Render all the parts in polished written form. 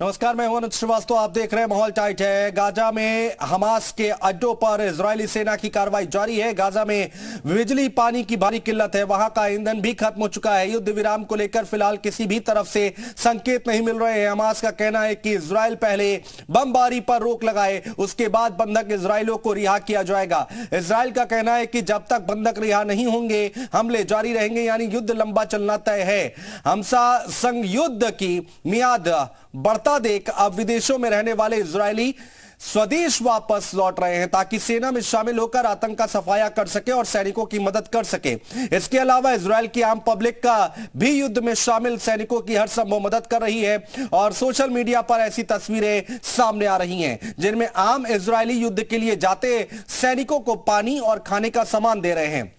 नमस्कार, मैं हूं अनुज श्रीवास्तव। आप देख रहे हैं माहौल टाइट है। गाजा में हमास के अड्डों पर इजरायली सेना की कार्रवाई जारी है। गाजा में बिजली पानी की भारी किल्लत है, वहां का ईंधन भी खत्म हो चुका है। युद्ध विराम को लेकर फिलहाल किसी भी तरफ से संकेत नहीं मिल रहे हैं। हमास का कहना है कि इजरायल पहले बमबारी पर रोक लगाए, उसके बाद बंधक इजरायलियों को रिहा किया जाएगा। इजरायल का कहना है कि जब तक बंधक रिहा नहीं होंगे हमले जारी रहेंगे, यानी युद्ध लंबा चलना तय है। हमसा संग युद्ध की मियाद बढ़ता देख अब विदेशों में रहने वाले इजरायली स्वदेश वापस लौट रहे हैं ताकि सेना में शामिल होकर आतंक का सफाया कर सके और सैनिकों की मदद कर सके। इसके अलावा इजरायल की आम पब्लिक का भी युद्ध में शामिल सैनिकों की हर संभव मदद कर रही है और सोशल मीडिया पर ऐसी तस्वीरें सामने आ रही हैं जिनमें आम इजरायली युद्ध के लिए जाते सैनिकों को पानी और खाने का सामान दे रहे हैं।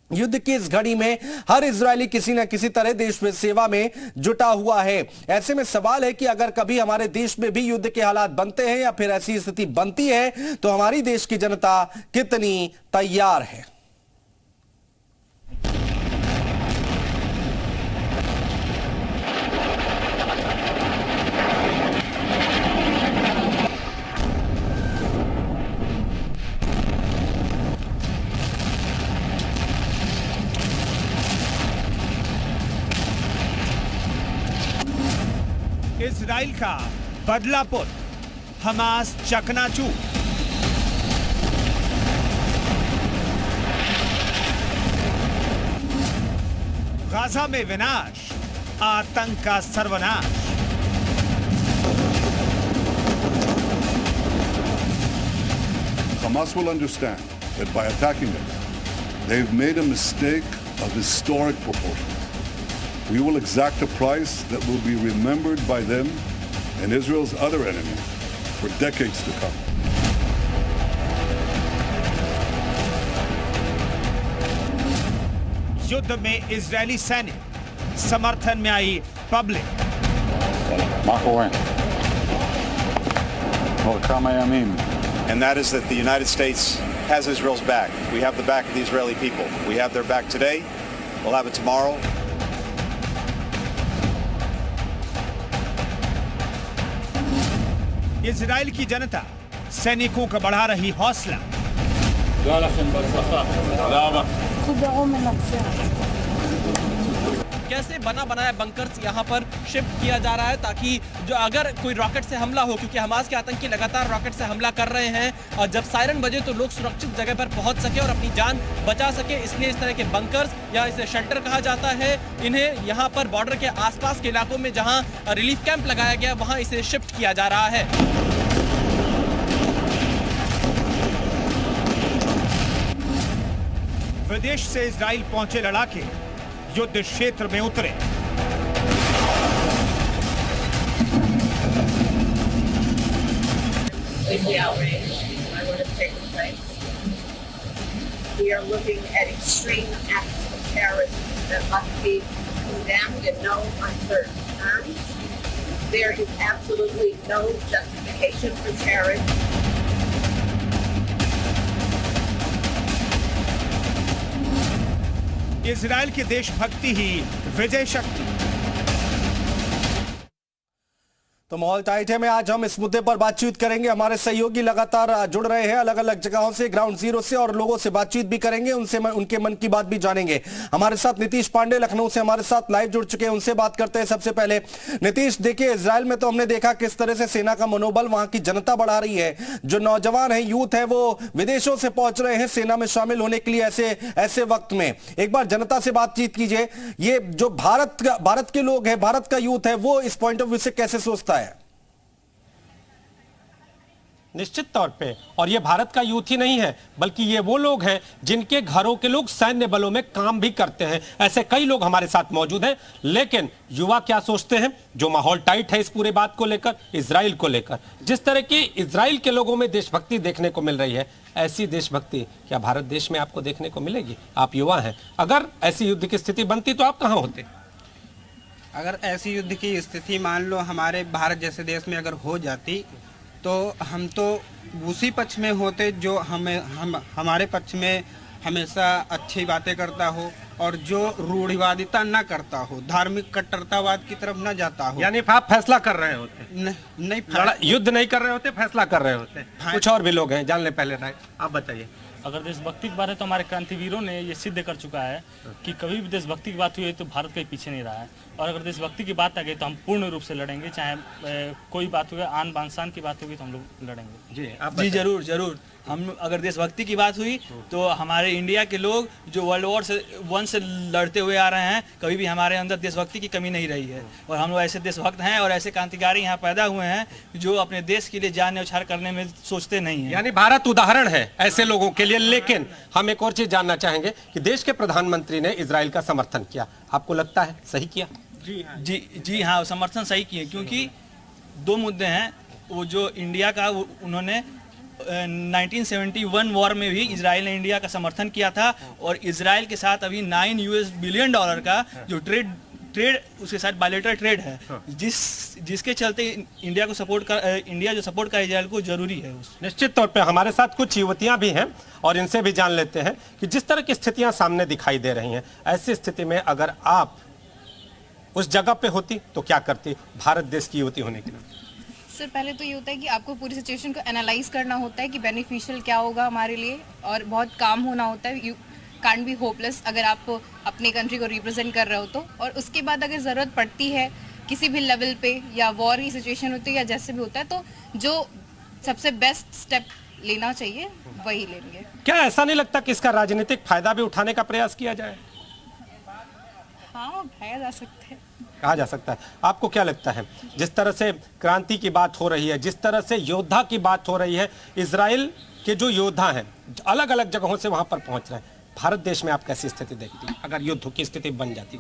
युद्ध की इस घड़ी में हर इजरायली किसी न किसी तरह देश में सेवा में जुटा हुआ है। ऐसे में सवाल है कि अगर कभी हमारे देश में भी युद्ध के हालात बनते हैं या फिर ऐसी स्थिति बनती है तो हमारी देश की जनता कितनी तैयार है। इजराइल का बदलापुर, हमास चकनाचूर। गाजा में विनाश, आतंक का सर्वनाश। Hamas will understand that by attacking them, they've made a mistake of historic proportions. We will exact a price that will be remembered by them and Israel's other enemies for decades to come. युद्ध में Israeli सैनिक, समर्थन में आई public. And that is that the United States has Israel's back. We have the back of the Israeli people. We have their back today. We'll have it tomorrow. Israel की जनता सैनिकों का बढ़ा रही हौसला। कैसे बना बनाया बंकर्स यहाँ पर शिफ्ट किया जा रहा है ताकि जो अगर कोई रॉकेट से हमला हो, क्योंकि हमास के आतंकी लगातार रॉकेट से हमला कर रहे हैं और जब सायरन बजे तो लोग सुरक्षित जगह पर पहुंच सके और अपनी जान बचा सके, इसलिए इस तरह के बंकर्स या इसे शेल्टर कहा जाता है, इन्हें यहाँ पर बॉर्डर के आसपास के इलाकों में जहाँ रिलीफ कैंप लगाया गया वहाँ इसे शिफ्ट किया जा रहा है। विदेश से इजराइल पहुंचे लड़ाके युद्ध क्षेत्र में उतरे। We are looking at extreme acts of terrorism that must be condemned in no uncertain terms. There is absolutely no justification for terrorism. Israel की देशभक्ति ही विजय शक्ति। तो माहौल टाइट है में आज हम इस मुद्दे पर बातचीत करेंगे। हमारे सहयोगी लगातार जुड़ रहे हैं अलग अलग जगहों से, ग्राउंड जीरो से, और लोगों से बातचीत भी करेंगे, उनसे उनके मन की बात भी जानेंगे। हमारे साथ नीतीश पांडे लखनऊ से हमारे साथ लाइव जुड़ चुके हैं, उनसे बात करते हैं। सबसे पहले नीतीश, देखिए इजराइल में तो हमने देखा किस तरह से सेना का मनोबल वहां की जनता बढ़ा रही है। जो नौजवान है, यूथ है, वो विदेशों से पहुंच रहे हैं सेना में शामिल होने के लिए। ऐसे वक्त में एक बार जनता से बातचीत कीजिए। ये जो भारत के लोग हैं, भारत का यूथ है, वो इस पॉइंट ऑफ व्यू से कैसे सोचता है? निश्चित तौर पे, और ये भारत का यूथ ही नहीं है बल्कि ये वो लोग हैं जिनके घरों के लोग सैन्य बलों में काम भी करते हैं। ऐसे कई लोग हमारे साथ मौजूद हैं। लेकिन युवा क्या सोचते हैं, जो माहौल टाइट है इस पूरे बात को लेकर, इजराइल को लेकर, जिस तरह की इजराइल के लोगों में देशभक्ति देखने को मिल रही है, ऐसी देशभक्ति क्या भारत देश में आपको देखने को मिलेगी? आप युवा हैं, अगर ऐसी युद्ध की स्थिति बनती तो आप कहां होते? अगर ऐसी युद्ध की स्थिति मान लो हमारे भारत जैसे देश में अगर हो जाती तो हम तो उसी पक्ष में होते जो हमारे पक्ष में हमेशा अच्छी बातें करता हो, और जो रूढ़िवादिता न करता हो, धार्मिक कट्टरतावाद की तरफ न जाता हो। यानी आप फैसला कर रहे होते, नहीं युद्ध नहीं कर रहे होते, फैसला कर रहे होते। कुछ और भी लोग हैं, जान ले पहले राय, आप बताइए। अगर देशभक्ति की बात है तो हमारे क्रांतिवीरों ने ये सिद्ध कर चुका है कि कभी भी देशभक्ति की बात हुई है तो भारत कहीं पीछे नहीं रहा है। और अगर देशभक्ति की बात आ गई तो हम पूर्ण रूप से लड़ेंगे, चाहे कोई बात हुई, आन बान शान की बात होगी तो हम लोग लड़ेंगे। जी आप जी जरूर जरूर। हम अगर देशभक्ति की बात हुई तो हमारे इंडिया के लोग जो वर्ल्ड वॉर वन से लड़ते हुए आ रहे हैं, कभी भी हमारे अंदर देशभक्ति की कमी नहीं रही है। और हम लोग ऐसे देशभक्त हैं और ऐसे क्रांतिकारी यहाँ पैदा हुए हैं जो अपने देश के लिए जान न्यौछावर करने में सोचते नहीं हैं। यानी भारत उदाहरण है ऐसे लोगों के लिए। लेकिन हम एक और चीज जानना चाहेंगे कि देश के प्रधानमंत्री ने इजराइल का समर्थन किया, आपको लगता है सही किया? जी हाँ, समर्थन सही किए, क्योंकि दो मुद्दे हैं। वो जो इंडिया का उन्होंने 1971 वॉर में भी इजराइल ने इंडिया का समर्थन किया था और इजराइल के साथ अभी $9 बिलियन का जो ट्रेड उसके साथ बायलैटरल ट्रेड है, जिसके चलते इंडिया जो सपोर्ट कर इजराइल को जरूरी है। निश्चित तौर पे हमारे साथ कुछ युवतियां भी हैं और इनसे भी जान लेते हैं कि जिस तरह की स्थितियां सामने दिखाई दे रही हैं, ऐसी स्थिति में अगर आप उस जगह पे होती तो क्या करती, भारत देश की युवती होने के नाते? सर पहले तो ये होता है कि आपको पूरी सिचुएशन को एनालाइज करना होता है कि बेनिफिशियल क्या होगा हमारे लिए, और बहुत काम होना होता है। यू कांट बी होपलेस अगर आप अपने कंट्री को रिप्रेजेंट कर रहे हो तो। और उसके बाद अगर ज़रूरत पड़ती है किसी भी लेवल पे या वॉर की सिचुएशन होती है या जैसे भी होता है, तो जो सबसे बेस्ट स्टेप लेना चाहिए वही लेंगे। क्या ऐसा नहीं लगता कि इसका राजनीतिक फायदा भी उठाने का प्रयास किया जाए? हाँ, उठाया जा सकता है, कहा जा सकता है। आपको क्या लगता है, जिस तरह से क्रांति की बात हो रही है, जिस तरह से योद्धा की बात हो रही है, इजराइल के जो योद्धा हैं अलग अलग जगहों से वहां पर पहुंच रहे हैं, भारत देश में आप कैसी स्थिति देखती हैं अगर युद्ध की स्थिति बन जाती?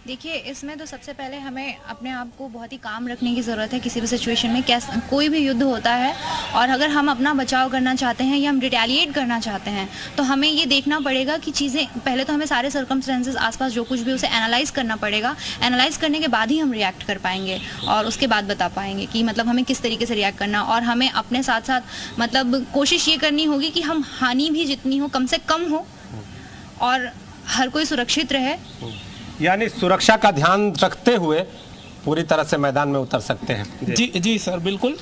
देखिए, इसमें तो सबसे पहले हमें अपने आप को बहुत ही काम रखने की ज़रूरत है। किसी भी सिचुएशन में कोई भी युद्ध होता है और अगर हम अपना बचाव करना चाहते हैं या हम रिटेलिएट करना चाहते हैं तो हमें ये देखना पड़ेगा कि चीज़ें, पहले तो हमें सारे सर्कमस्टेंसेस आसपास जो कुछ भी उसे एनालाइज करना पड़ेगा। एनालाइज करने के बाद ही हम रिएक्ट कर पाएंगे और उसके बाद बता पाएंगे कि मतलब हमें किस तरीके से रिएक्ट करना। और हमें अपने साथ साथ मतलब कोशिश ये करनी होगी कि हम हानि भी जितनी हो कम से कम हो और हर कोई सुरक्षित रहे। यानी सुरक्षा का ध्यान रखते हुए पूरी तरह से मैदान में उतर सकते हैं। जी सर, बिल्कुल।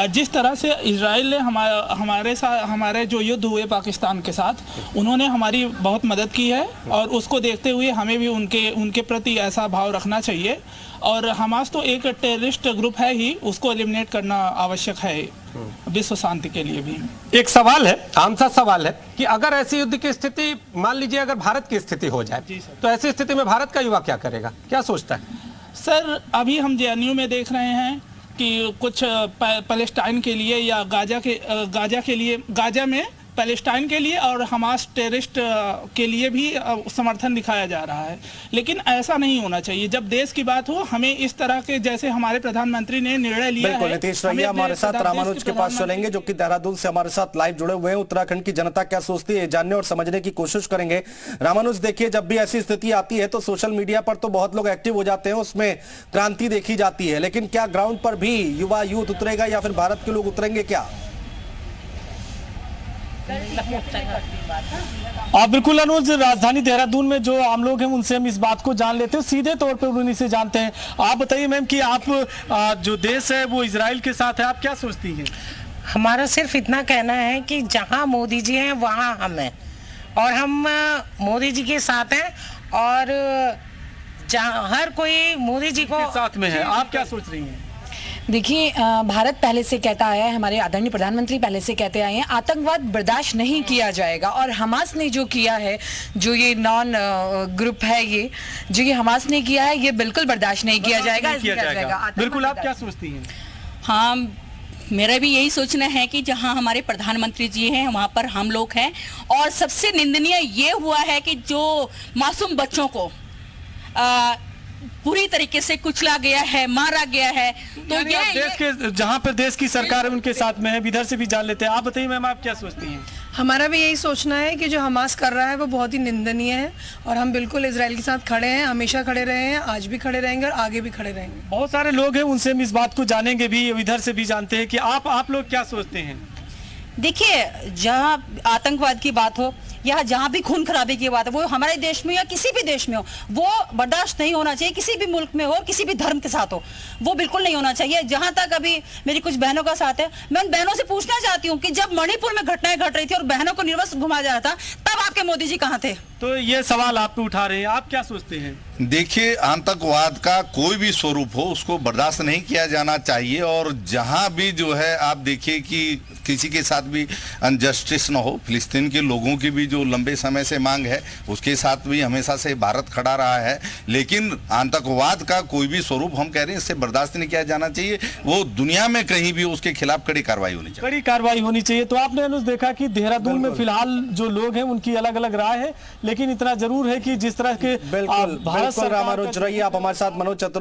जिस तरह से इजराइल ने हमारे जो युद्ध हुए पाकिस्तान के साथ, उन्होंने हमारी बहुत मदद की है और उसको देखते हुए हमें भी उनके प्रति ऐसा भाव रखना चाहिए। और हमास तो एक टेररिस्ट ग्रुप है ही, उसको एलिमिनेट करना आवश्यक है विश्व शांति के लिए भी। एक सवाल है, आम सा सवाल है कि अगर ऐसी युद्ध की स्थिति, मान लीजिए अगर भारत की स्थिति हो जाए तो ऐसी स्थिति में भारत का युवा क्या करेगा, क्या सोचता है? सर, अभी हम JNU में देख रहे हैं कि कुछ पैलेस्टाइन के लिए या गाजा में पैलेस्टाइन के लिए और हमास टेररिस्ट के लिए भी समर्थन दिखाया जा रहा है। लेकिन ऐसा नहीं होना चाहिए। जब देश की बात हो, हमें इस तरह के, जैसे हमारे प्रधानमंत्री ने निर्णय लिया है। नीतीश रैया हमारे साथ रामानुज के पास चलेंगे जो कि देहरादून से हमारे साथ लाइव जुड़े हुए हैं। उत्तराखंड की जनता क्या सोचती है जानने और समझने की कोशिश करेंगे। रामानुज, देखिए, जब भी ऐसी स्थिति आती है तो सोशल मीडिया पर तो बहुत लोग एक्टिव हो जाते हैं, उसमें क्रांति देखी जाती है, लेकिन क्या ग्राउंड पर भी युवा यूथ उतरेगा या फिर भारत के लोग उतरेंगे क्या? बिल्कुल अनुज, राजधानी देहरादून में जो आम लोग हैं उनसे हम इस बात को जान लेते हैं, सीधे तौर पे उन्हीं से जानते हैं। आप बताइए मैम कि आप जो देश है वो इजराइल के साथ है, आप क्या सोचती हैं? हमारा सिर्फ इतना कहना है कि जहां मोदी जी हैं वहां हम हैं और हम मोदी जी के साथ हैं और जहां हर कोई मोदी जी को साथ में है। आप क्या सोच रही हैं? देखिए, भारत पहले से कहता आया है, हमारे आदरणीय प्रधानमंत्री पहले से कहते आए हैं, आतंकवाद बर्दाश्त नहीं किया जाएगा। और हमास ने जो किया है, जो ये नॉन ग्रुप है, ये जो ये हमास ने किया है, ये बिल्कुल बर्दाश्त नहीं किया जाएगा। बिल्कुल, आप क्या सोचती हैं? हाँ, मेरा भी यही सोचना है कि जहां हमारे प्रधानमंत्री जी हैं वहां पर हम लोग हैं। और सबसे निंदनीय ये हुआ है कि जो मासूम बच्चों को पूरी तरीके से कुचला गया है, मारा गया है। तो ये देश के, जहां पर देश की सरकार है उनके साथ में है, इधर से भी जान लेते हैं। आप बताइए मैम, आप क्या सोचती हैं? हमारा भी यही सोचना है कि जो हमास कर रहा है वो बहुत ही निंदनीय है और हम बिल्कुल इजराइल के साथ खड़े हैं, हमेशा खड़े रहे हैं, आज भी खड़े रहेंगे और आगे भी खड़े रहेंगे। बहुत सारे लोग हैं, उनसे हम इस बात को जानेंगे भी, इधर से भी जानते हैं कि आप लोग क्या सोचते हैं? देखिए, जहां आतंकवाद की बात हो, या जहाँ भी खून खराबे की बात है, वो हमारे देश में या किसी भी देश में हो, वो बर्दाश्त नहीं होना चाहिए। किसी भी मुल्क में हो, किसी भी धर्म के साथ हो, वो बिल्कुल नहीं होना चाहिए। जहां तक अभी मेरी कुछ बहनों का साथ है, मैं उन बहनों से पूछना चाहती हूँ कि जब मणिपुर में घटनाएं घट रही थी और बहनों को निर्वस्त्र घुमाया जा रहा था, तब आपके मोदी जी कहाँ थे? तो ये सवाल आप पे उठा रहे हैं, आप क्या सोचते हैं? देखिए, आतंकवाद का कोई भी स्वरूप हो उसको बर्दाश्त नहीं किया जाना चाहिए। और जहां भी जो है आप देखिए कि किसी के साथ भी अनजस्टिस ना हो। फिलिस्तीन के लोगों की भी जो लंबे समय से मांग है उसके साथ भी हमेशा से भारत खड़ा रहा है। लेकिन आतंकवाद का कोई भी स्वरूप हम कह रहे हैं इससे बर्दाश्त नहीं किया जाना चाहिए। वो दुनिया में कहीं भी उसके खिलाफ कड़ी कार्रवाई होनी चाहिए। कड़ी कार्रवाई होनी चाहिए। तो आपने अनुज देखा कि देहरादून में फिलहाल जो लोग हैं उनकी अलग अलग राय है, लेकिन इतना जरूर है कि जिस तरह के बिल्कुल रामानुज रहिए आप हमारे साथ। मनोज चतुर्वेदी